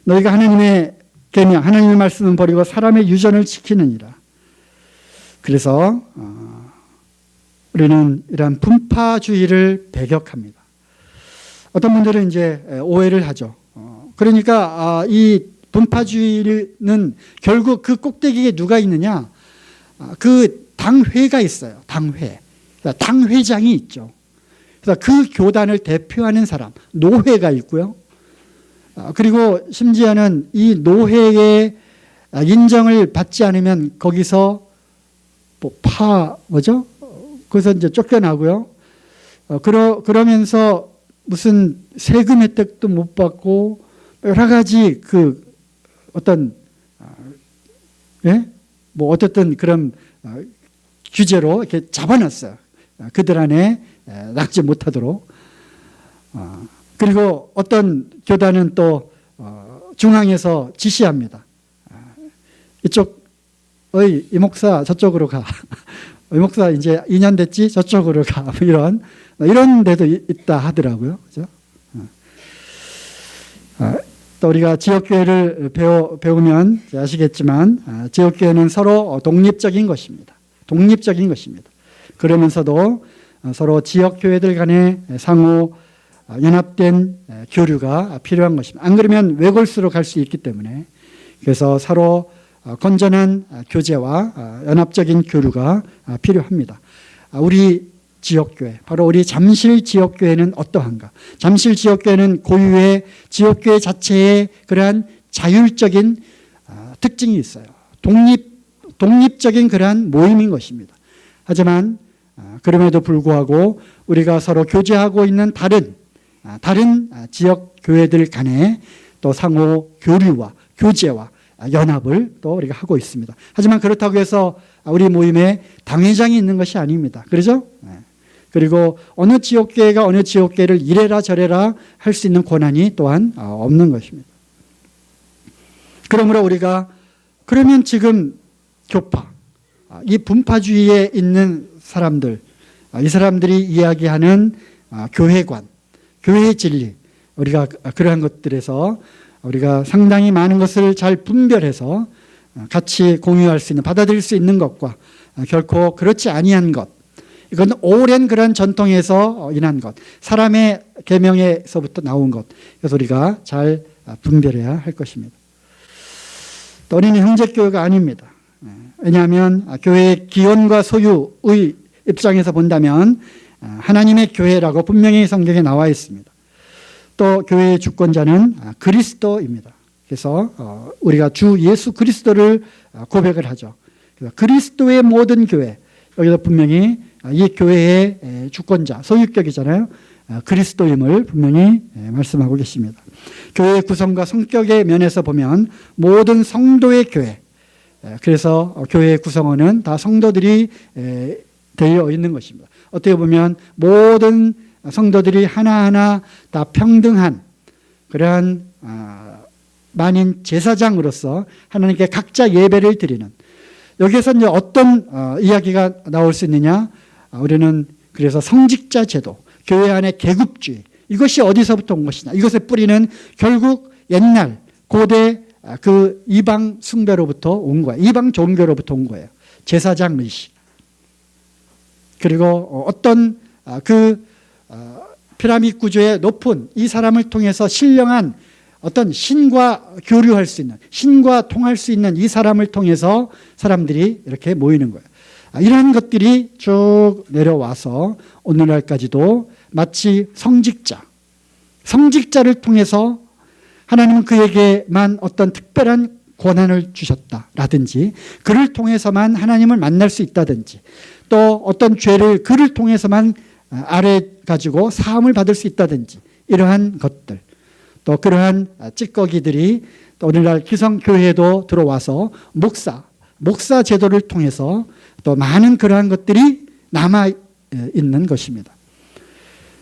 Speaker 1: 너희가 하나님의 계명, 하나님의 말씀은 버리고 사람의 유전을 지키느니라. 그래서 우리는 이러한 분파주의를 배격합니다. 어떤 분들은 이제 오해를 하죠. 그러니까 이 분파주의는 결국 그 꼭대기에 누가 있느냐? 그 당회가 있어요. 당회. 당회장이 있죠. 그래서 그 교단을 대표하는 사람, 노회가 있고요. 그리고 심지어는 이 노회의 인정을 받지 않으면 거기서 거기서 이제 쫓겨나고요. 그러면서 무슨 세금 혜택도 못 받고 여러 가지 그 어떤 어쨌든 그런 규제로 이렇게 잡아놨어요. 그들 안에 낙지 못하도록. 그리고 어떤 교단은 또 중앙에서 지시합니다. 이 목사 저쪽으로 가. 이 목사 이제 2년 됐지? 저쪽으로 가. 이런 데도 있다 하더라고요. 그죠? 또 우리가 지역교회를 배우면 아시겠지만 지역교회는 서로 독립적인 것입니다. 독립적인 것입니다. 그러면서도 서로 지역교회들 간의 상호 연합된 교류가 필요한 것입니다. 안 그러면 외골수로 갈 수 있기 때문에, 그래서 서로 건전한 교제와 연합적인 교류가 필요합니다. 우리 지역교회, 바로 우리 잠실 지역교회는 어떠한가? 잠실 지역교회는 고유의 지역교회 자체의 그러한 자율적인 특징이 있어요. 독립적인 그러한 모임인 것입니다. 하지만 그럼에도 불구하고 우리가 서로 교제하고 있는 다른 지역 교회들 간에 또 상호 교류와 교제와 연합을 또 우리가 하고 있습니다. 하지만 그렇다고 해서 우리 모임에 당회장이 있는 것이 아닙니다. 그렇죠? 그리고 어느 지역교회가 어느 지역교회를 이래라 저래라 할 수 있는 권한이 또한 없는 것입니다. 그러므로 우리가 그러면 지금 교파, 이 분파주의에 있는 사람들, 이 사람들이 이야기하는 교회관, 교회의 진리, 우리가 그러한 것들에서 우리가 상당히 많은 것을 잘 분별해서 같이 공유할 수 있는, 받아들일 수 있는 것과 결코 그렇지 아니한 것, 이건 오랜 그런 전통에서 인한 것, 사람의 계명에서부터 나온 것, 그래서 우리가 잘 분별해야 할 것입니다. 또 우리는 형제교회가 아닙니다. 왜냐하면 교회의 기원과 소유의 입장에서 본다면 하나님의 교회라고 분명히 성경에 나와 있습니다. 또 교회의 주권자는 그리스도입니다. 그래서 우리가 주 예수 그리스도를 고백을 하죠. 그래서 그리스도의 모든 교회, 여기서 분명히 이 교회의 주권자, 소유격이잖아요. 그리스도임을 분명히 말씀하고 계십니다. 교회의 구성과 성격의 면에서 보면 모든 성도의 교회, 그래서 교회의 구성원은 다 성도들이 되어 있는 것입니다. 어떻게 보면 모든 성도들이 하나하나 다 평등한 그러한 만인 제사장으로서 하나님께 각자 예배를 드리는, 여기에서 이제 어떤 이야기가 나올 수 있느냐? 우리는 그래서 성직자 제도, 교회 안의 계급주의, 이것이 어디서부터 온 것이냐? 이것의 뿌리는 결국 옛날 고대 그 이방 숭배로부터 온 거예요. 이방 종교로부터 온 거예요. 제사장 의식. 그리고 어떤 피라미드 구조의 높은 이 사람을 통해서 신령한 어떤 신과 교류할 수 있는, 신과 통할 수 있는 이 사람을 통해서 사람들이 이렇게 모이는 거예요. 이런 것들이 쭉 내려와서 오늘날까지도 마치 성직자를 통해서 하나님은 그에게만 어떤 특별한 권한을 주셨다라든지, 그를 통해서만 하나님을 만날 수 있다든지, 또 어떤 죄를 그를 통해서만 아뢰 가지고 사함을 받을 수 있다든지, 이러한 것들, 또 그러한 찌꺼기들이 또 오늘날 기성교회에도 들어와서 목사 제도를 통해서 또 많은 그러한 것들이 남아 있는 것입니다.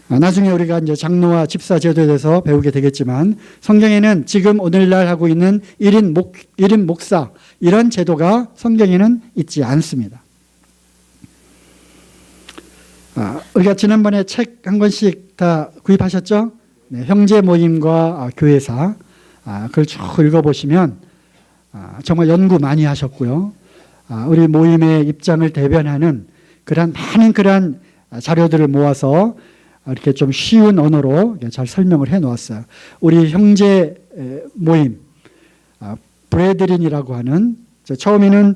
Speaker 1: 나중에 우리가 이제 장로와 집사 제도에 대해서 배우게 되겠지만, 성경에는 지금 오늘날 하고 있는 1인 목사 이런 제도가 성경에는 있지 않습니다. 우리가 지난번에 책 한 권씩 다 구입하셨죠? 네, 형제 모임과 교회사, 그걸 쭉 읽어보시면 정말 연구 많이 하셨고요. 우리 모임의 입장을 대변하는 많은 그러한 자료들을 모아서 이렇게 좀 쉬운 언어로 잘 설명을 해 놓았어요. 우리 형제 모임, 브레드린이라고 하는, 처음에는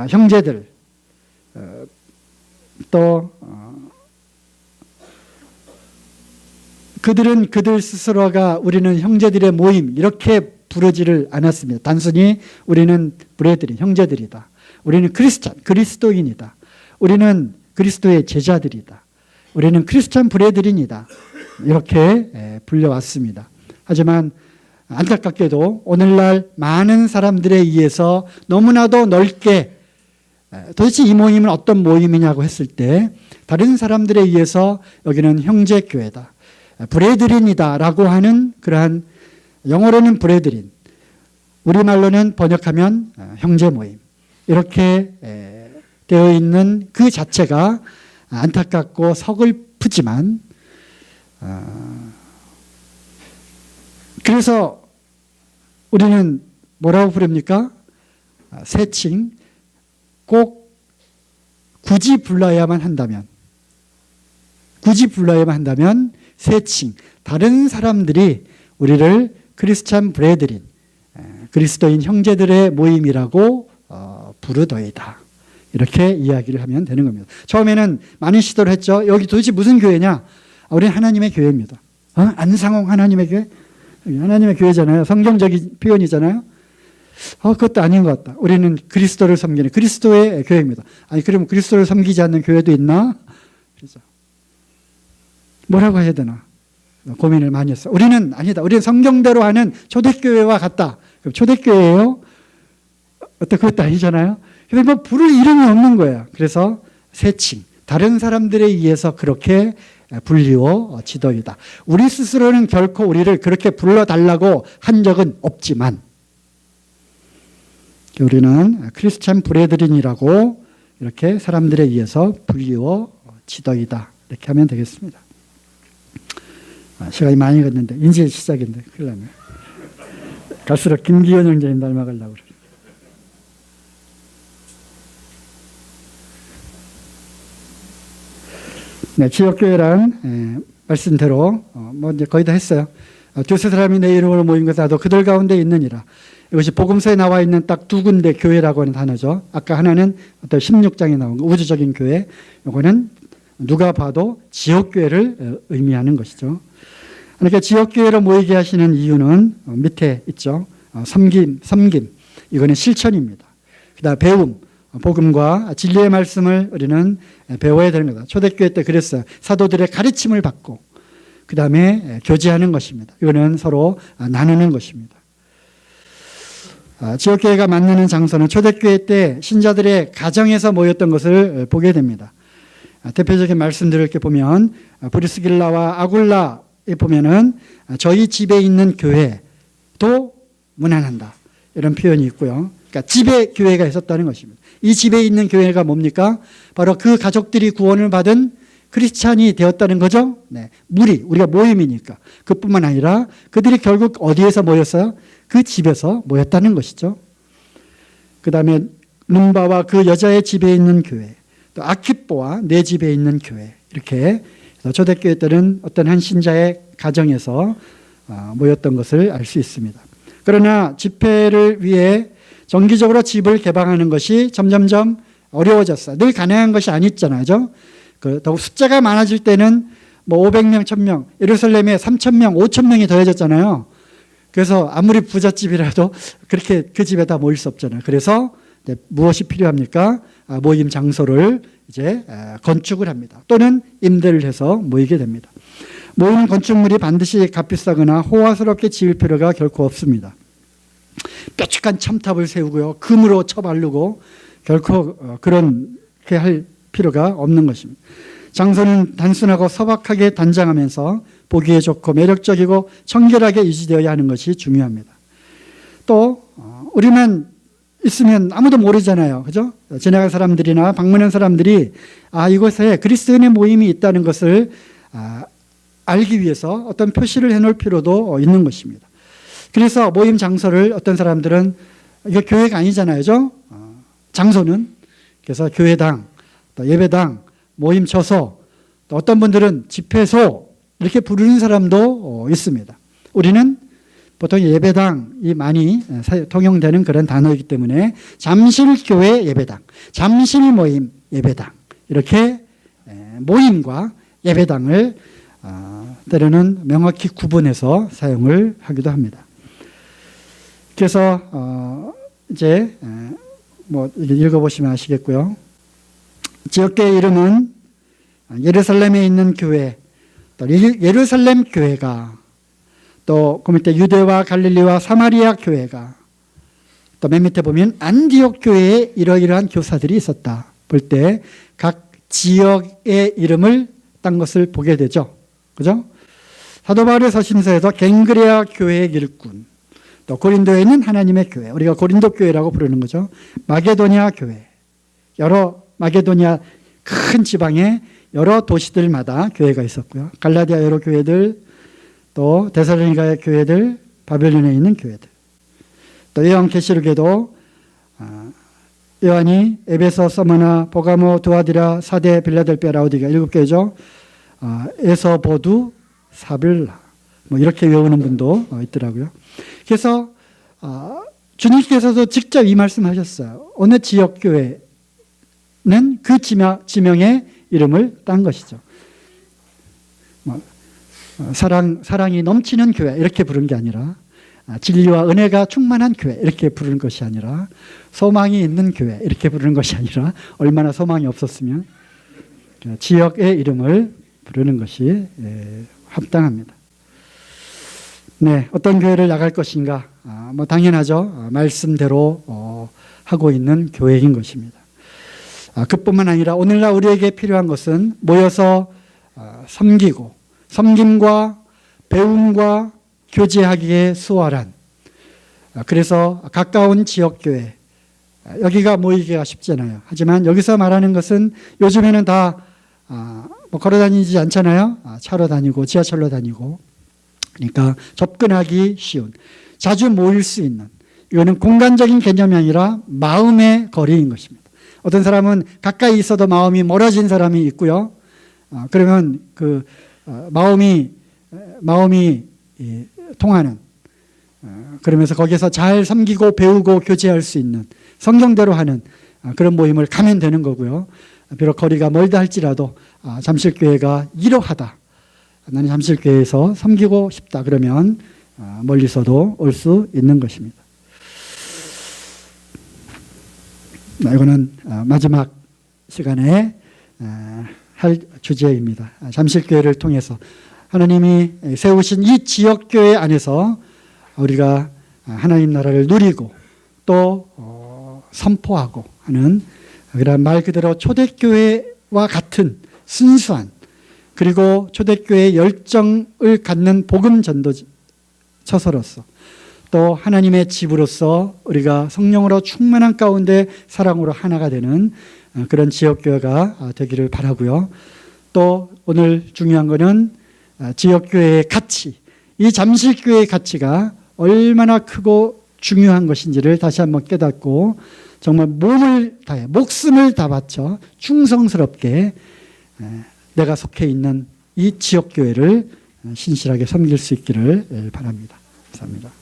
Speaker 1: 형제들, 또 그들은 그들 스스로가 우리는 형제들의 모임 이렇게 부르지를 않았습니다. 단순히 우리는 브레드린, 형제들이다. 우리는 그리스도인이다. 우리는 그리스도의 제자들이다. 우리는 크리스찬 브레드린이다. 이렇게 불려왔습니다. 하지만 안타깝게도 오늘날 많은 사람들에 의해서 너무나도 넓게, 도대체 이 모임은 어떤 모임이냐고 했을 때 다른 사람들에 의해서 여기는 형제교회다, 브레드린이다라고 하는 그러한, 영어로는 브레드린, 우리말로는 번역하면 형제 모임, 이렇게 되어 있는 그 자체가 안타깝고 서글프지만, 그래서 우리는 뭐라고 부릅니까? 세칭, 꼭 굳이 불러야만 한다면 세칭, 다른 사람들이 우리를 크리스찬 브레드린, 그리스도인 형제들의 모임이라고 부르더이다. 이렇게 이야기를 하면 되는 겁니다. 처음에는 많은 시도를 했죠. 여기 도대체 무슨 교회냐? 우리는 하나님의 교회입니다. 안상홍 하나님의 교회? 하나님의 교회잖아요. 성경적인 표현이잖아요. 그것도 아닌 것 같다. 우리는 그리스도를 섬기는 그리스도의 교회입니다. 아니, 그러면 그리스도를 섬기지 않는 교회도 있나? 그래서 뭐라고 해야 되나 고민을 많이 했어요. 우리는 아니다. 우리는 성경대로 하는 초대교회와 같다. 그럼 초대교회예요? 그것도 아니잖아요. 근데 뭐 부를 이름이 없는 거예요. 그래서 세칭, 다른 사람들에 의해서 그렇게 불리워지더이다. 우리 스스로는 결코 우리를 그렇게 불러달라고 한 적은 없지만, 우리는 크리스찬 브레드린이라고 이렇게 사람들에 의해서 불리워지더이다. 이렇게 하면 되겠습니다. 시간이 많이 갔는데, 이제 시작인데 큰일 나네. 갈수록 김기현 형제님 닮아가려고 그래요. 네, 지역교회란 말씀대로 이제 거의 다 했어요. 두세 사람이 내 이름으로 모인 것은 나도 그들 가운데 있느니라. 이것이 복음서에 나와 있는 딱 두 군데 교회라고 하는 단어죠. 아까 하나는 어떤 16장에 나온 거, 우주적인 교회. 이거는 누가 봐도 지역교회를 의미하는 것이죠. 그러니까 지역교회로 모이게 하시는 이유는 밑에 있죠. 섬김. 이거는 실천입니다. 그다음 배움. 복음과 진리의 말씀을 우리는 배워야 되는 거다. 초대교회 때 그랬어요. 사도들의 가르침을 받고 그 다음에 교제하는 것입니다. 이거는 서로 나누는 것입니다. 지역교회가 만나는 장소는 초대교회 때 신자들의 가정에서 모였던 것을 보게 됩니다. 대표적인 말씀들을 이렇게 보면 브리스길라와 아굴라에 보면은 저희 집에 있는 교회도 문안한다, 이런 표현이 있고요. 그러니까 집에 교회가 있었다는 것입니다. 이 집에 있는 교회가 뭡니까? 바로 그 가족들이 구원을 받은 크리스찬이 되었다는 거죠. 네. 무리, 우리가 모임이니까. 그뿐만 아니라 그들이 결국 어디에서 모였어요? 그 집에서 모였다는 것이죠. 그 다음에 룸바와 그 여자의 집에 있는 교회, 또 아키뽀와 내 집에 있는 교회, 이렇게 초대교회 때는 어떤 한 신자의 가정에서 모였던 것을 알 수 있습니다. 그러나 집회를 위해 정기적으로 집을 개방하는 것이 점점점 어려워졌어요. 늘 가능한 것이 아니잖아요. 더욱 숫자가 많아질 때는 뭐 500명, 1000명, 예루살렘에 3000명, 5000명이 더해졌잖아요. 그래서 아무리 부잣집이라도 그렇게 그 집에 다 모일 수 없잖아요. 그래서 무엇이 필요합니까? 모임 장소를 이제 건축을 합니다. 또는 임대를 해서 모이게 됩니다. 모이는 건축물이 반드시 값비싸거나 호화스럽게 지을 필요가 결코 없습니다. 뾰족한 첨탑을 세우고요, 금으로 쳐바르고 결코 그렇게 할 필요가 없는 것입니다. 장소는 단순하고 소박하게 단장하면서 보기에 좋고 매력적이고 청결하게 유지되어야 하는 것이 중요합니다. 또 우리만 있으면 아무도 모르잖아요. 그죠? 지나갈 사람들이나 방문한 사람들이 이곳에 그리스도인의 모임이 있다는 것을 알기 위해서 어떤 표시를 해놓을 필요도 있는 것입니다. 그래서 모임 장소를 어떤 사람들은 이거 교회가 아니잖아요. 그죠? 장소는 그래서 교회당, 또 예배당, 모임 처소, 또 어떤 분들은 집회소 이렇게 부르는 사람도 있습니다. 우리는 보통 예배당이 많이 통용되는 그런 단어이기 때문에 잠실교회 예배당, 잠실모임 예배당 이렇게 모임과 예배당을 때로는 명확히 구분해서 사용을 하기도 합니다. 그래서 이제 뭐 읽어보시면 아시겠고요. 지역교회 이름은 예루살렘에 있는 교회, 또 예루살렘 교회가, 또 그 밑에 유대와 갈릴리와 사마리아 교회가, 또 맨 밑에 보면 안디옥 교회에 이러이러한 교사들이 있었다. 볼 때 각 지역의 이름을 딴 것을 보게 되죠. 그죠? 사도 바울의 서신서에도 갱그레아 교회의 일꾼, 또 고린도에 있는 하나님의 교회, 우리가 고린도 교회라고 부르는 거죠. 마게도니아 교회, 여러 마게도니아 큰 지방에 여러 도시들마다 교회가 있었고요. 갈라디아 여러 교회들, 또 데살로니가의 교회들, 바벨론에 있는 교회들, 또 요한계시록에도 요한이 에베소, 서머나, 보가모, 두아디라, 사데, 빌라델피아, 라오디가 7교회죠. 에서, 보두, 사빌라 뭐 이렇게 외우는 분도 있더라고요. 그래서 주님께서도 직접 이 말씀하셨어요. 어느 지역 교회는 그 지명의 이름을 딴 것이죠. 사랑이 넘치는 교회 이렇게 부른 게 아니라, 진리와 은혜가 충만한 교회 이렇게 부르는 것이 아니라, 소망이 있는 교회 이렇게 부르는 것이 아니라, 얼마나 소망이 없었으면 지역의 이름을 부르는 것이 합당합니다. 네, 어떤 교회를 나갈 것인가? 뭐 당연하죠. 말씀대로 하고 있는 교회인 것입니다. 그뿐만 아니라 오늘날 우리에게 필요한 것은 모여서 섬기고, 섬김과 배움과 교제하기에 수월한, 그래서 가까운 지역교회, 여기가 모이기가 쉽잖아요. 하지만 여기서 말하는 것은 요즘에는 다 뭐 걸어 다니지 않잖아요. 차로 다니고 지하철로 다니고, 그러니까 접근하기 쉬운, 자주 모일 수 있는, 이거는 공간적인 개념이 아니라 마음의 거리인 것입니다. 어떤 사람은 가까이 있어도 마음이 멀어진 사람이 있고요. 그러면 그 마음이 통하는, 그러면서 거기서 잘 섬기고 배우고 교제할 수 있는, 성경대로 하는 그런 모임을 가면 되는 거고요. 비록 거리가 멀다 할지라도 잠실교회가 이러하다, 나는 잠실교회에서 섬기고 싶다, 그러면 멀리서도 올 수 있는 것입니다. 이거는 마지막 시간에 할 주제입니다. 잠실교회를 통해서 하나님이 세우신 이 지역교회 안에서 우리가 하나님 나라를 누리고 또 선포하고 하는, 그런 말 그대로 초대교회와 같은 순수한, 그리고 초대교회의 열정을 갖는 복음 전도처서로서, 또 하나님의 집으로서 우리가 성령으로 충만한 가운데 사랑으로 하나가 되는 그런 지역교회가 되기를 바라고요. 또 오늘 중요한 것은 지역교회의 가치, 이 잠실교회의 가치가 얼마나 크고 중요한 것인지를 다시 한번 깨닫고 정말 몸을 다해 목숨을 다 바쳐 충성스럽게 내가 속해 있는 이 지역교회를 신실하게 섬길 수 있기를 바랍니다. 감사합니다.